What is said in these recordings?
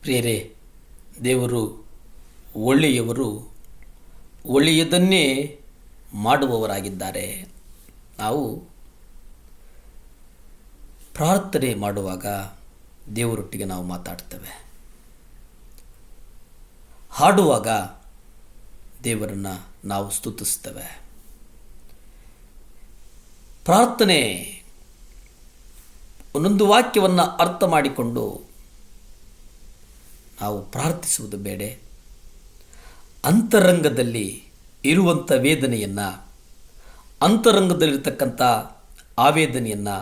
ಪ್ರಿಯರೇ, ದೇವರು ಒಳ್ಳೆಯವರು, ಒಳ್ಳೆಯದನ್ನೇ ಮಾಡುವವರಾಗಿದ್ದಾರೆ. ನಾವು ಪ್ರಾರ್ಥನೆ ಮಾಡುವಾಗ ದೇವರೊಟ್ಟಿಗೆ ನಾವು ಮಾತಾಡ್ತೇವೆ, ಹಾಡುವಾಗ ದೇವರನ್ನು ನಾವು ಸ್ತುತಿಸ್ತೇವೆ. ಪ್ರಾರ್ಥನೆ ಒಂದೊಂದು ವಾಕ್ಯವನ್ನು ಅರ್ಥ ಮಾಡಿಕೊಂಡು ನಾವು ಪ್ರಾರ್ಥಿಸುವುದು ಬೇಡ. ಅಂತರಂಗದಲ್ಲಿ ಇರುವಂಥ ವೇದನೆಯನ್ನು, ಅಂತರಂಗದಲ್ಲಿರ್ತಕ್ಕಂಥ ಆವೇದನೆಯನ್ನು,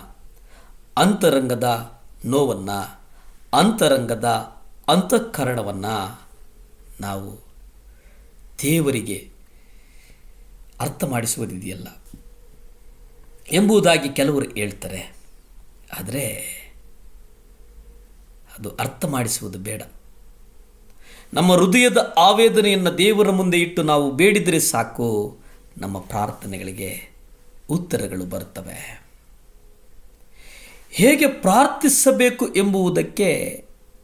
ಅಂತರಂಗದ ನೋವನ್ನು, ಅಂತರಂಗದ ಅಂತಃಕರಣವನ್ನು ನಾವು ದೇವರಿಗೆ ಅರ್ಥ ಮಾಡಿಸುವುದಿದೆಯಲ್ಲ ಎಂಬುದಾಗಿ ಕೆಲವರು ಹೇಳ್ತಾರೆ. ಆದರೆ ಅದು ಅರ್ಥ ಮಾಡಿಸುವುದು ಬೇಡ. ನಮ್ಮ ಹೃದಯದ ಆವೇದನೆಯನ್ನು ದೇವರ ಮುಂದೆ ಇಟ್ಟು ನಾವು ಬೇಡಿದರೆ ಸಾಕು, ನಮ್ಮ ಪ್ರಾರ್ಥನೆಗಳಿಗೆ ಉತ್ತರಗಳು ಬರುತ್ತವೆ. ಹೇಗೆ ಪ್ರಾರ್ಥಿಸಬೇಕು ಎಂಬುದಕ್ಕೆ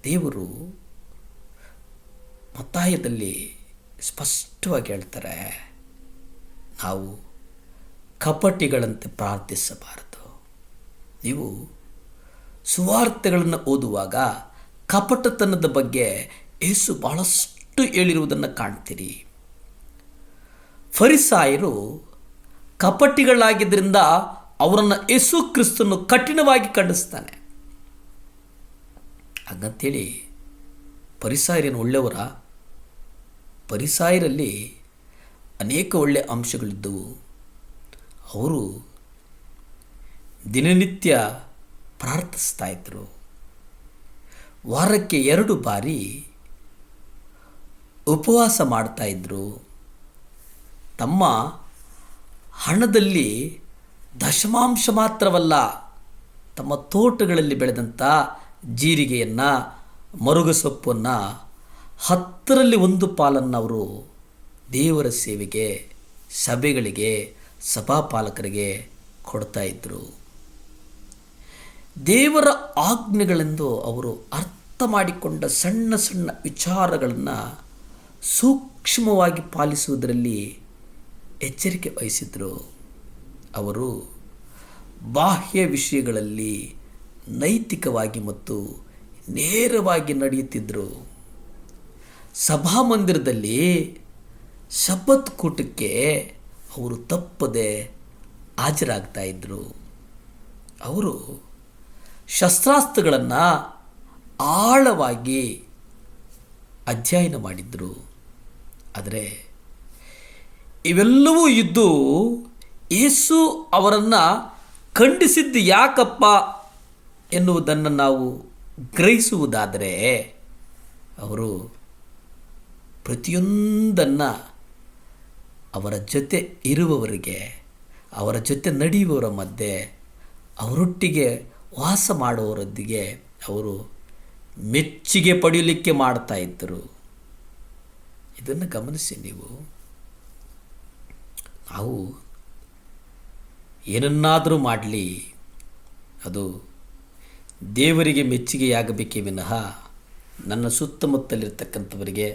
ದೇವರು ಮತ್ತಾಯದಲ್ಲಿ ಸ್ಪಷ್ಟವಾಗಿ ಹೇಳ್ತಾರೆ. ನಾವು ಕಪಟಿಗಳಂತೆ ಪ್ರಾರ್ಥಿಸಬಾರದು. ನೀವು ಸುವಾರ್ತೆಗಳನ್ನು ಓದುವಾಗ ಕಪಟತನದ ಬಗ್ಗೆ ಯೇಸು ಬಹಳಷ್ಟು ಹೇಳಿರುವುದನ್ನು ಕಾಣ್ತೀರಿ. ಫರಿಸಾಯರು ಕಪಟಿಗಳಾಗಿದ್ದರಿಂದ ಅವರನ್ನು ಯೇಸು ಕ್ರಿಸ್ತನು ಕಠಿಣವಾಗಿ ಖಂಡಿಸ್ತಾನೆ. ಹಾಗಂತೇಳಿ ಫರಿಸಾಯರೇನು ಒಳ್ಳೆಯವರ? ಫರಿಸಾಯರಲ್ಲಿ ಅನೇಕ ಒಳ್ಳೆಯ ಅಂಶಗಳಿದ್ದವು. ಅವರು ದಿನನಿತ್ಯ ಪ್ರಾರ್ಥಿಸ್ತಾ ಇದ್ದರು. ವಾರಕ್ಕೆ 2 ಬಾರಿ ಉಪವಾಸ ಮಾಡ್ತಾ ಇದ್ದರು. ತಮ್ಮ ಹಣದಲ್ಲಿ ದಶಮಾಂಶ ಮಾತ್ರವಲ್ಲ, ತಮ್ಮ ತೋಟಗಳಲ್ಲಿ ಬೆಳೆದಂಥ ಜೀರಿಗೆಯನ್ನು, ಮರುಗಸೊಪ್ಪನ್ನು 10ರಲ್ಲಿ 1 ಪಾಲನ್ನು ಅವರು ದೇವರ ಸೇವೆಗೆ, ಸಭೆಗಳಿಗೆ, ಸಭಾಪಾಲಕರಿಗೆ ಕೊಡ್ತಾ ಇದ್ದರು. ದೇವರ ಆಜ್ಞೆಗಳೆಂದು ಅವರು ಅರ್ಥ ಮಾಡಿಕೊಂಡ ಸಣ್ಣ ಸಣ್ಣ ವಿಚಾರಗಳನ್ನು ಸೂಕ್ಷ್ಮವಾಗಿ ಪಾಲಿಸುವುದರಲ್ಲಿ ಎಚ್ಚರಿಕೆ ವಹಿಸಿದರು. ಅವರು ಬಾಹ್ಯ ವಿಷಯಗಳಲ್ಲಿ ನೈತಿಕವಾಗಿ ಮತ್ತು ನೇರವಾಗಿ ನಡೆಯುತ್ತಿದ್ದರು. ಸಭಾಮಂದಿರದಲ್ಲಿ ಶಬ್ಬತ್ ಕೂಟಕ್ಕೆ ಅವರು ತಪ್ಪದೆ ಹಾಜರಾಗ್ತಾ ಇದ್ದರು. ಅವರು ಶಸ್ತ್ರಾಸ್ತ್ರಗಳನ್ನು ಆಳವಾಗಿ ಅಧ್ಯಯನ ಮಾಡಿದರು. ಆದರೆ ಇವೆಲ್ಲವೂ ಇದ್ದು ಯೇಸು ಅವರನ್ನು ಖಂಡಿಸಿದ್ದು ಯಾಕಪ್ಪ ಎನ್ನುವುದನ್ನು ನಾವು ಗ್ರಹಿಸುವುದಾದರೆ, ಅವರು ಪ್ರತಿಯೊಂದನ್ನು ಅವರ ಜೊತೆ ಇರುವವರಿಗೆ, ಅವರ ಜೊತೆ ನಡೆಯುವವರ ಮಧ್ಯೆ, ಅವರೊಟ್ಟಿಗೆ ವಾಸ ಮಾಡುವವರೊಂದಿಗೆ ಅವರು ಮೆಚ್ಚುಗೆ ಪಡೆಯಲಿಕ್ಕೆ ಮಾಡ್ತಾ ಇದ್ದರು. ಇದನ್ನು ಗಮನಿಸಿ ನೀವು. ನಾವು ಏನನ್ನಾದರೂ ಮಾಡಲಿ, ಅದು ದೇವರಿಗೆ ಮೆಚ್ಚುಗೆಯಾಗಬೇಕೇ ವಿನಃ ನನ್ನ ಸುತ್ತಮುತ್ತಲಿರ್ತಕ್ಕಂಥವರಿಗೆ,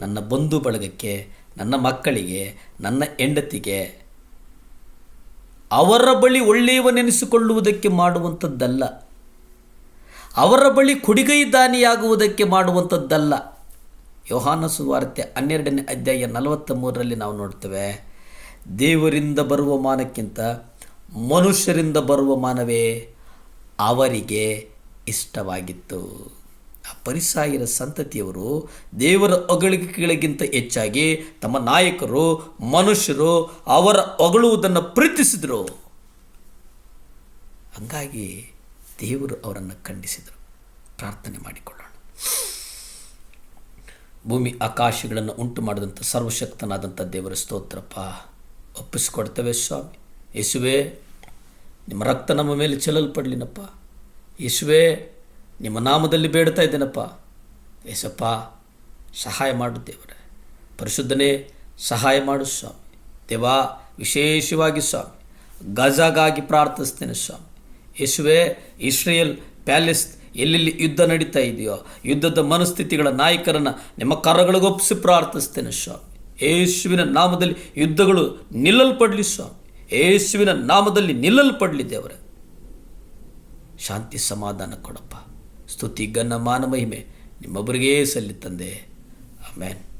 ನನ್ನ ಬಂಧು ಬಳಗಕ್ಕೆ, ನನ್ನ ಮಕ್ಕಳಿಗೆ, ನನ್ನ ಹೆಂಡತಿಗೆ ಅವರ ಬಳಿ ಒಳ್ಳೆಯವನೆನಿಸಿಕೊಳ್ಳುವುದಕ್ಕೆ ಮಾಡುವಂಥದ್ದಲ್ಲ. ಅವರ ಬಳಿ ಕುಡಿಗೈದಾನಿಯಾಗುವುದಕ್ಕೆ ಮಾಡುವಂಥದ್ದಲ್ಲ. ಯೋಹಾನ ಸುವಾರ್ತೆ 12ನೇ ಅಧ್ಯಾಯ 43ರಲ್ಲಿ ನಾವು ನೋಡ್ತೇವೆ, ದೇವರಿಂದ ಬರುವ ಮಾನಕ್ಕಿಂತ ಮನುಷ್ಯರಿಂದ ಬರುವ ಮಾನವೇ ಅವರಿಗೆ ಇಷ್ಟವಾಗಿತ್ತು. ಆ ಫರಿಸಾಯರ ಸಂತತಿಯವರು ದೇವರ ಹೊಗಳಿಕೆಗಳಿಗಿಂತ ಹೆಚ್ಚಾಗಿ ತಮ್ಮ ನಾಯಕರು, ಮನುಷ್ಯರು ಅವರ ಹೊಗಳುವುದನ್ನು ಪ್ರೀತಿಸಿದರು. ಹಾಗಾಗಿ ದೇವರು ಅವರನ್ನು ಖಂಡಿಸಿದರು. ಪ್ರಾರ್ಥನೆ ಮಾಡಿಕೊಳ್ಳೋಣ. ಭೂಮಿ ಆಕಾಶಗಳನ್ನು ಉಂಟು ಮಾಡಿದಂಥ ಸರ್ವಶಕ್ತನಾದಂಥ ದೇವರ ಸ್ತೋತ್ರಪ್ಪ, ಒಪ್ಪಿಸಿಕೊಡ್ತೇವೆ ಸ್ವಾಮಿ. ಯೇಸುವೆ, ನಿಮ್ಮ ರಕ್ತ ನಮ್ಮ ಮೇಲೆ ಚೆಲ್ಲಲ್ಪಡಲಿನಪ್ಪ. ಯೇಸುವೆ, ನಿಮ್ಮ ನಾಮದಲ್ಲಿ ಬೇಡ್ತಾ ಇದ್ದೇನಪ್ಪ. ಯೇಸಪ್ಪ, ಸಹಾಯ ಮಾಡು ದೇವರೇ. ಪರಿಶುದ್ಧನೇ, ಸಹಾಯ ಮಾಡು ಸ್ವಾಮಿ. ದೇವಾ, ವಿಶೇಷವಾಗಿ ಸ್ವಾಮಿ ಗಜಾಗಾಗಿ ಪ್ರಾರ್ಥಿಸ್ತೇನೆ ಸ್ವಾಮಿ. ಯೇಸುವೆ, ಇಸ್ರೇಲ್, ಪ್ಯಾಲೆಸ್ ಎಲ್ಲೆಲ್ಲಿ ಯುದ್ಧ ನಡೀತಾ ಇದೆಯೋ ಯುದ್ಧದ ಮನಸ್ಥಿತಿಗಳ ನಾಯಕರನ್ನು ನಿಮ್ಮ ಕರಗಳಿಗೊಪ್ಪಿಸಿ ಪ್ರಾರ್ಥಿಸ್ತೇನೆ ಸ್ವಾಮಿ. ಯೇಸುವಿನ ನಾಮದಲ್ಲಿ ಯುದ್ಧಗಳು ನಿಲ್ಲಲ್ಪಡಲಿ ಸ್ವಾಮಿ. ಯೇಸುವಿನ ನಾಮದಲ್ಲಿ ನಿಲ್ಲಲ್ಪಡಲಿ ದೇವರೇ. ಶಾಂತಿ ಸಮಾಧಾನ ಕೊಡಪ್ಪ. ಸ್ತುತಿ ಘನ ಮಾನ ಮಹಿಮೆ ನಿಮ್ಮೊಬ್ಬರಿಗೇ ಸಲ್ಲಿ ತಂದೆ. ಆಮೇನ್.